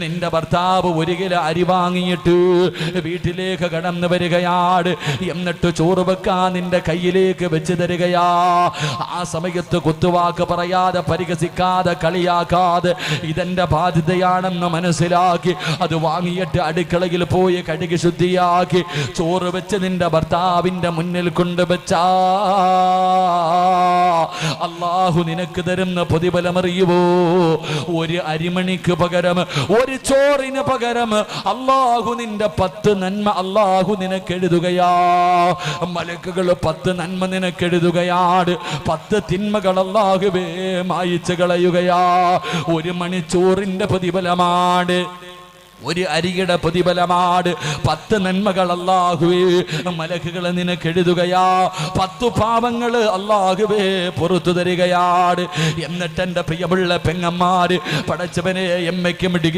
നിന്റെ ഭർത്താവ് 1 കിലോ അരി വാങ്ങിയിട്ട് വീട്ടിലേക്ക് കടന്നു വരികയാണ്. എന്നിട്ട് ചോറ് വെക്കാൻ നിന്റെ കയ്യിലേക്ക് വെച്ച് തരികയാ. ആ സമയത്ത് കുത്തുവാക്ക് പറയാതെ, പരിഹസിക്കാതെ, കളിയാക്കാതെ ഇതെന്റെ ബാധ്യതയാണെന്ന് മനസ്സിലാക്കി അത് വാങ്ങിയിട്ട് അടുക്കളയിൽ പോയി കഴുകി ശുദ്ധിയാക്കി ചോറ് വെച്ച് നിന്റെ ഭർത്താവിന്റെ മുന്നിൽ കൊണ്ടുവച്ചാ അല്ലാഹു നിനക്ക് തരുന്ന പ്രതിഫലമറിയുവോ? 1 അരിമണിക്ക് പകരം, 1 ചോറിന് പകരം അല്ലാഹു നിന്റെ 10 നന്മ അല്ലാഹു നിനക്ക് എഴുതുകയാ. മലക്കുകൾ 10 നന്മ നിനക്ക് എഴുതുകയാണ്. 10 തിന്മകൾ അല്ലാഹുവേ മായിച്ചു കളയുകയാ. 1 മണിച്ചോറിന്റെ പ്രതിഫലമാണ്, 1 അരിയുടെ പ്രതിഫലമാണ്. 10 നന്മകൾ അല്ലാഹുവേ മലക്കുകളെ നിനക്ക് എഴുതുകയാ. 10 പാപങ്ങൾ അല്ലാഹുവേ പുറത്തു തരികയാണ്. എന്നിട്ട് എൻ്റെ പ്രിയമുള്ള പെങ്ങന്മാര്, പടച്ചവനെ എമ്മയ്ക്കും ഡിഗ്രി